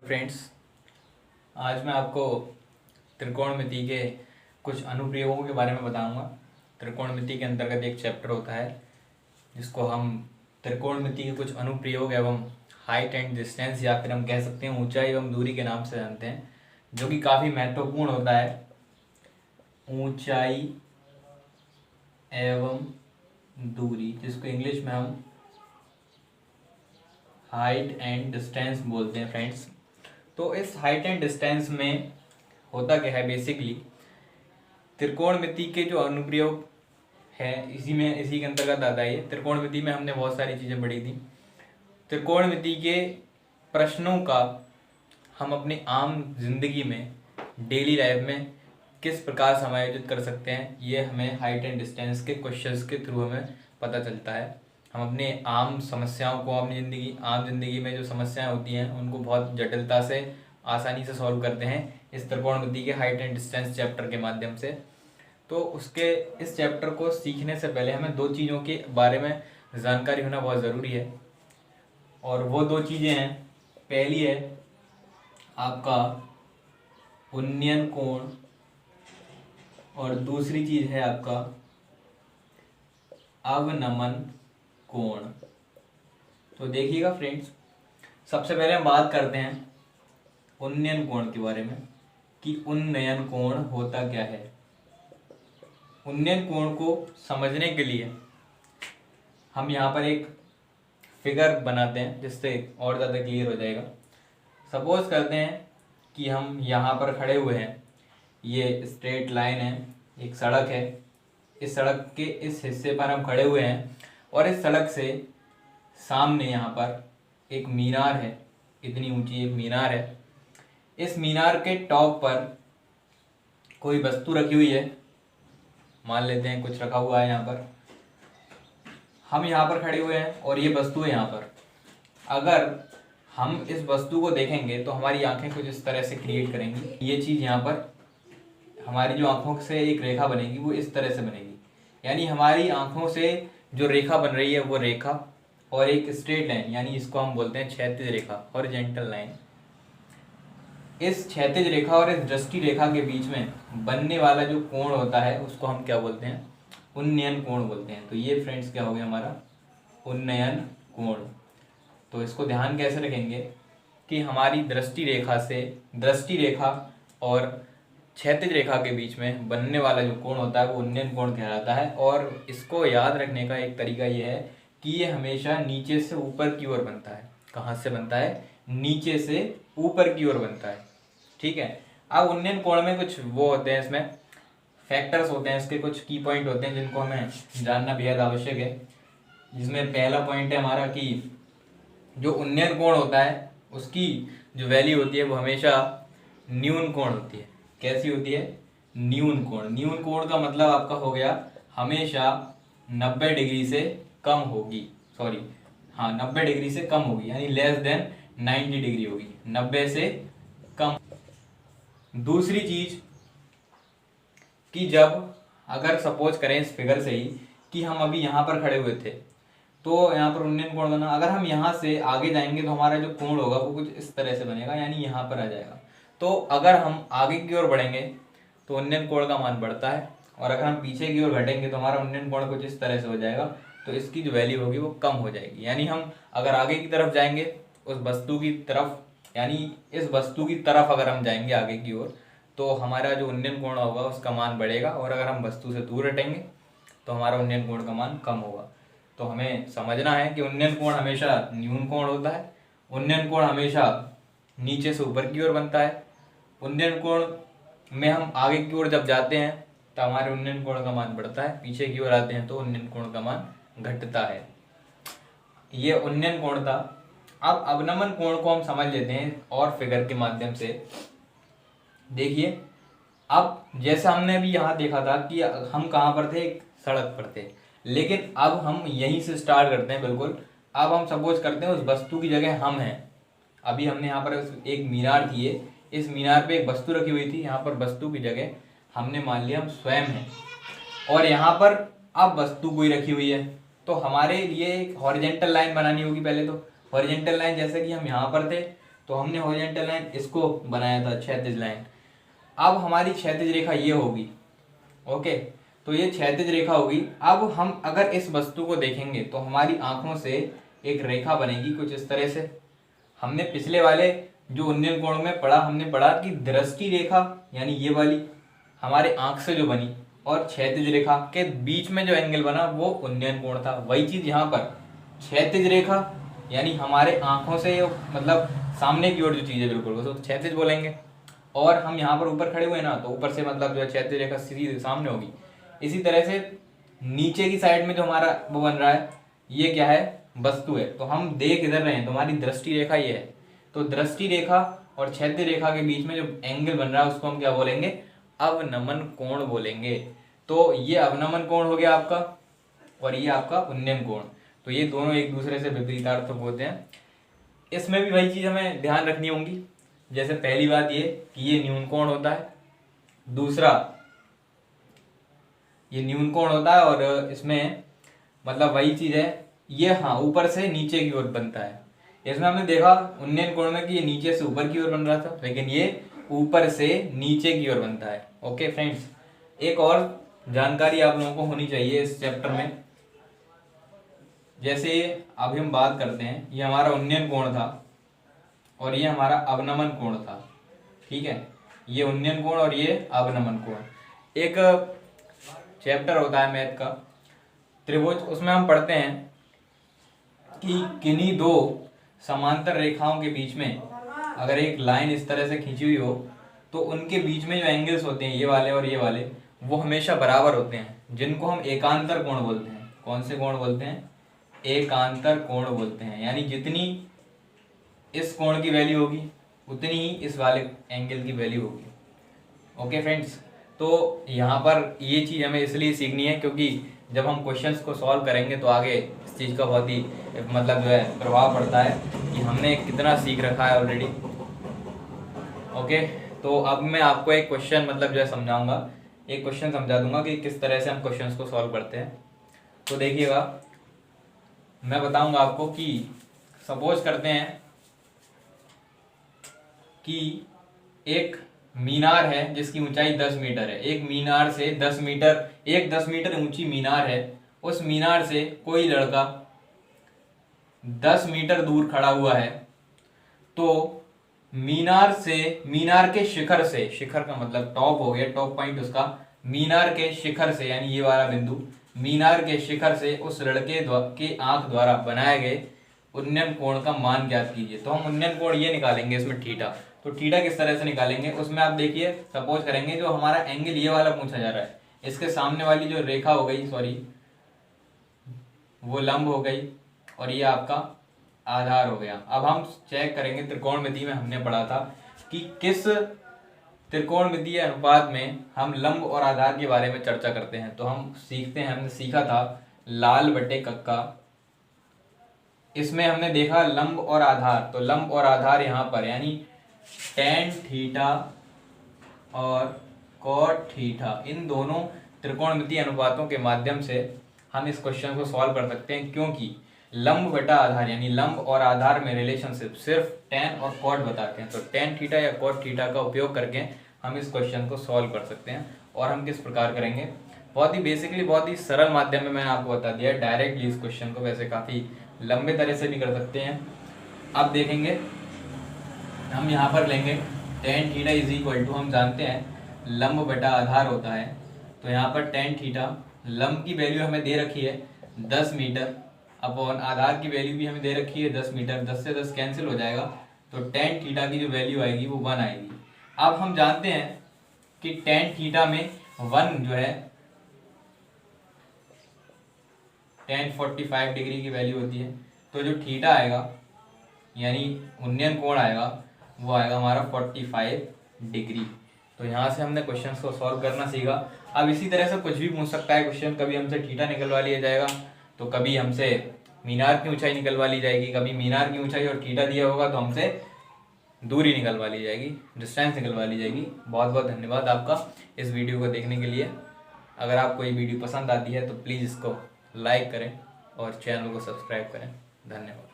Friends, आज मैं आपको त्रिकोणमिति के कुछ अनुप्रयोगों के बारे में बताऊंगा। त्रिकोणमिति के अंतर्गत एक चैप्टर होता है जिसको हम त्रिकोणमिति के कुछ अनुप्रयोग एवं हाइट एंड डिस्टेंस या फिर हम कह सकते हैं ऊंचाई एवं दूरी के नाम से जानते हैं, जो कि काफ़ी महत्वपूर्ण होता है। ऊंचाई एवं दूरी, जिसको इंग्लिश में हम हाइट एंड डिस्टेंस बोलते हैं फ्रेंड्स। तो इस हाइट एंड डिस्टेंस में होता क्या है, बेसिकली त्रिकोणमिति के जो अनुप्रयोग है इसी के अंतर्गत आता है। ये त्रिकोणमिति में हमने बहुत सारी चीज़ें पढ़ी थी। त्रिकोणमिति के प्रश्नों का हम अपनी आम जिंदगी में, डेली लाइफ में किस प्रकार समायोजित कर सकते हैं, ये हमें हाइट एंड डिस्टेंस के क्वेश्चंस के थ्रू हमें पता चलता है। हम अपने आम समस्याओं को, अपनी आम जिंदगी में जो समस्याएं होती हैं उनको बहुत जटिलता से, आसानी से सॉल्व करते हैं इस त्रिकोणमिति के हाइट एंड डिस्टेंस चैप्टर के माध्यम से। तो इस चैप्टर को सीखने से पहले हमें दो चीज़ों के बारे में जानकारी होना बहुत ज़रूरी है, और वो दो चीज़ें हैं। पहली है आपका उन्नयन कोण, और दूसरी चीज़ है आपका अवनमन कोण। तो देखिएगा फ्रेंड्स, सबसे पहले हम बात करते हैं उन्नयन कोण के बारे में कि उन्नयन कोण होता क्या है। उन्नयन कोण को समझने के लिए हम यहाँ पर एक फिगर बनाते हैं जिससे और ज़्यादा क्लियर हो जाएगा। सपोज करते हैं कि हम यहाँ पर खड़े हुए हैं, ये स्ट्रेट लाइन है, एक सड़क है। इस सड़क के इस हिस्से पर हम खड़े हुए हैं और इस सड़क से सामने यहाँ पर एक मीनार है, इतनी ऊंची एक मीनार है। इस मीनार के टॉप पर कोई वस्तु रखी हुई है, मान लेते हैं कुछ रखा हुआ है यहाँ पर। हम यहाँ पर खड़े हुए हैं और ये वस्तु है यहाँ पर। अगर हम इस वस्तु को देखेंगे तो हमारी आंखें कुछ इस तरह से क्रिएट करेंगी। ये चीज़ यहाँ पर हमारी जो आंखों से एक रेखा बनेगी वो इस तरह से बनेगी, यानी हमारी आंखों से जो रेखा बन रही है वो रेखा, और एक स्ट्रेट लाइन, यानी इसको हम बोलते हैं क्षैतिज रेखा, हॉरिजॉन्टल लाइन। इस क्षैतिज रेखा और इस दृष्टि रेखा के बीच में बनने वाला जो कोण होता है उसको हम क्या बोलते हैं, उन्नयन कोण बोलते हैं। तो ये फ्रेंड्स क्या हो गया हमारा उन्नयन कोण। तो इसको ध्यान कैसे रखेंगे कि हमारी दृष्टि रेखा और क्षैतिज रेखा के बीच में बनने वाला जो कोण होता है वो उन्नयन कोण कहलाता है। और इसको याद रखने का एक तरीका ये है कि ये हमेशा नीचे से ऊपर की ओर बनता है। कहाँ से बनता है? नीचे से ऊपर की ओर बनता है। ठीक है। अब उन्नयन कोण में कुछ वो होते हैं, इसमें फैक्टर्स होते हैं, इसके कुछ की पॉइंट होते हैं जिनको हमें जानना बेहद आवश्यक है। जिसमें पहला पॉइंट है हमारा कि जो उन्नयन कोण होता है उसकी जो वैल्यू होती है वो हमेशा न्यून कोण होती है। कैसी होती है? न्यून कोण। न्यून कोण का मतलब आपका हो गया हमेशा 90 डिग्री से कम होगी, 90 डिग्री से कम होगी, यानी लेस देन 90 डिग्री होगी, 90 से कम। दूसरी चीज कि जब अगर सपोज करें इस फिगर से ही कि हम अभी यहाँ पर खड़े हुए थे तो यहाँ पर उन्नयन कोण बना। अगर हम यहाँ से आगे जाएंगे तो हमारा जो कोण होगा वो कुछ इस तरह से बनेगा, यानी यहाँ पर आ जाएगा। तो अगर हम आगे की ओर बढ़ेंगे तो उन्नयन कोण का मान बढ़ता है, और अगर हम पीछे की ओर घटेंगे तो हमारा उन्नयन कोण कुछ इस तरह से हो जाएगा, तो इसकी जो वैल्यू होगी वो कम हो जाएगी। यानी हम अगर आगे की तरफ जाएंगे उस वस्तु की तरफ, यानी इस वस्तु की तरफ अगर हम जाएंगे आगे की ओर तो हमारा जो उन्नयन कोण होगा उसका मान बढ़ेगा, और अगर हम वस्तु से दूर हटेंगे तो हमारा उन्नयन कोण का मान कम होगा। तो हमें समझना है कि उन्नयन कोण हमेशा न्यून कोण होता है, उन्नयन कोण हमेशा नीचे से ऊपर की ओर बनता है। उन्नयन कोण में हम आगे की ओर जब जाते हैं तो हमारे उन्नयन कोण का मान बढ़ता है, पीछे की ओर आते हैं तो उन्नयन कोण का मान घटता है। ये उन्नयन कोण था। अब अवनमन कोण को हम समझ लेते हैं और फिगर के माध्यम से। देखिए, अब जैसा हमने अभी यहाँ देखा था कि हम कहाँ पर थे, एक सड़क पर थे, लेकिन अब हम यहीं से स्टार्ट करते हैं। बिल्कुल, अब हम सपोज करते हैं उस वस्तु की जगह हम हैं। अभी हमने यहाँ पर एक मीनार थी, इस मीनार पे एक वस्तु रखी हुई थी, यहाँ पर वस्तु की जगह हमने मान लिया हम स्वयं हैं, और यहाँ पर अब वस्तु कोई रखी हुई है। तो हमारे लिए एक हॉरिजॉन्टल लाइन बनानी होगी। पहले तो हॉरिजॉन्टल लाइन, जैसे कि हम यहाँ पर थे तो हमने हॉरिजॉन्टल लाइन इसको बनाया था क्षैतिज लाइन। अब हमारी क्षैतिज रेखा ये होगी, ओके, तो ये क्षैतिज रेखा होगी। अब हम अगर इस वस्तु को देखेंगे तो हमारी आंखों से एक रेखा बनेगी कुछ इस तरह से। हमने पिछले वाले जो उन्नयन कोण में पढ़ा, हमने पढ़ा कि दृष्टि रेखा यानी ये वाली हमारे आंख से जो बनी और क्षैतिज रेखा के बीच में जो एंगल बना वो उन्नयन कोण था। वही चीज यहाँ पर क्षैतिज रेखा यानी हमारे आंखों से मतलब सामने की ओर जो चीज है बिल्कुल उसको क्षैतिज बोलेंगे। और हम यहाँ पर ऊपर खड़े हुए ना, तो ऊपर से मतलब जो है क्षैतिज रेखा सीधी सामने होगी। इसी तरह से नीचे की साइड में जो हमारा वो बन रहा है ये क्या है, वस्तु है। तो हम देख इधर रहे हैं तो हमारी दृष्टि रेखा ये है। तो दृष्टि रेखा और क्षैतिज रेखा के बीच में जो एंगल बन रहा है उसको हम क्या बोलेंगे, अवनमन कोण बोलेंगे। तो ये अवनमन कोण हो गया आपका और ये आपका उन्नयन कोण। तो ये दोनों एक दूसरे से विपरीतार्थक होते हैं। इसमें भी वही चीज हमें ध्यान रखनी होगी। जैसे पहली बात ये कि ये न्यून कोण होता है, दूसरा ये न्यून कोण होता है और इसमें मतलब वही चीज है ये, हाँ, ऊपर से नीचे की ओर बनता है। इसमें हमने देखा उन्नयन कोण में कि ये नीचे से ऊपर की ओर बन रहा था, लेकिन ये ऊपर से नीचे की ओर बनता है। ओके फ्रेंड्स, एक और जानकारी आप लोगों को होनी चाहिए इस चैप्टर में। जैसे अभी हम बात करते हैं, ये हमारा उन्नयन कोण था और ये हमारा अवनमन कोण था, ठीक है। ये उन्नयन कोण और ये अवनमन कोण। एक चैप्टर होता है मैथ का त्रिभुज, उसमें हम पढ़ते हैं कि किन्हीं दो समांतर रेखाओं के बीच में अगर एक लाइन इस तरह से खींची हुई हो तो उनके बीच में जो एंगल्स होते हैं ये वाले और ये वाले वो हमेशा बराबर होते हैं, जिनको हम एकांतर कोण बोलते हैं। कौन से कोण बोलते हैं, एकांतर कोण बोलते हैं। यानी जितनी इस कोण की वैल्यू होगी उतनी ही इस वाले एंगल की वैल्यू होगी। ओके फ्रेंड्स, तो यहाँ पर ये चीज़ हमें इसलिए सीखनी है क्योंकि जब हम क्वेश्चंस को सॉल्व करेंगे तो आगे इस चीज़ का बहुत ही मतलब जो है प्रभाव पड़ता है कि हमने कितना सीख रखा है ऑलरेडी। ओके, तो अब मैं आपको एक क्वेश्चन मतलब जो है समझाऊंगा, एक क्वेश्चन समझा दूंगा कि किस तरह से हम क्वेश्चंस को सॉल्व करते हैं। तो देखिएगा, मैं बताऊंगा आपको कि सपोज करते हैं कि एक मीनार है जिसकी ऊंचाई 10 मीटर है। एक मीनार से 10 मीटर, एक 10 मीटर ऊंची मीनार है। उस मीनार से कोई लड़का 10 मीटर दूर खड़ा हुआ है। तो मीनार के शिखर से, शिखर का मतलब टॉप हो गया, टॉप पॉइंट उसका, मीनार के शिखर से यानी ये वाला बिंदु, मीनार के शिखर से उस लड़के के आंख द्वारा बनाए गए उन्नयन कोण का मान ज्ञात कीजिए। तो हम उन्नयन कोण ये निकालेंगे इसमें थीटा। तो थीटा किस तरह से निकालेंगे, उसमें आप देखिए, सपोज करेंगे जो हमारा एंगल ये वाला पूछा जा रहा है, इसके सामने वाली जो रेखा हो गई, सॉरी वो लंब हो गई और ये आपका आधार हो गया। अब हम चेक करेंगे, त्रिकोणमिति में हमने पढ़ा था कि किस त्रिकोणमितीय अनुपात में हम लंब और आधार के बारे में चर्चा करते हैं। तो हम सीखते हैं, हमने सीखा था लाल बटे कक्का। इसमें हमने देखा लंब और आधार। तो लंब और आधार यहाँ पर यानी tan थीटा और cot थीटा, इन दोनों त्रिकोणमितीय अनुपातों के माध्यम से हम इस क्वेश्चन को सॉल्व कर सकते हैं, क्योंकि लंब बटा आधार यानी लंब और आधार में रिलेशनशिप सिर्फ tan और cot बताते हैं। तो tan थीटा या cot थीटा का उपयोग करके हम इस क्वेश्चन को सॉल्व कर सकते हैं। और हम किस प्रकार करेंगे, बहुत ही बेसिकली बहुत ही सरल माध्यम में मैंने आपको बता दिया डायरेक्टली इस क्वेश्चन को, वैसे काफ़ी लंबे तरह से भी कर सकते हैं। अब देखेंगे हम यहाँ पर लेंगे tan theta is equal to, हम जानते हैं लंब बटा आधार होता है। तो यहाँ पर tan थीटा, लंब की वैल्यू हमें दे रखी है 10 मीटर, अपॉन आधार की वैल्यू भी हमें दे रखी है 10 मीटर। 10 से 10 कैंसिल हो जाएगा, तो tan थीटा की जो वैल्यू आएगी वो 1 आएगी। अब हम जानते हैं कि tan थीटा में 1 जो है tan 45 डिग्री की वैल्यू होती है। तो जो थीटा आएगा यानी उन्नयन कोण आएगा वो आएगा हमारा 45 डिग्री। तो यहाँ से हमने क्वेश्चन को सॉल्व करना सीखा। अब इसी तरह से कुछ भी पूछ सकता है क्वेश्चन, कभी हमसे थीटा निकलवा लिया जाएगा, तो कभी हमसे मीनार की ऊंचाई निकलवा ली जाएगी, कभी मीनार की ऊंचाई और थीटा दिया होगा तो हमसे दूरी निकलवा ली जाएगी, डिस्टेंस निकलवा ली जाएगी। बहुत बहुत धन्यवाद आपका इस वीडियो को देखने के लिए। अगर आपको ये वीडियो पसंद आती है तो प्लीज़ इसको लाइक करें और चैनल को सब्सक्राइब करें। धन्यवाद।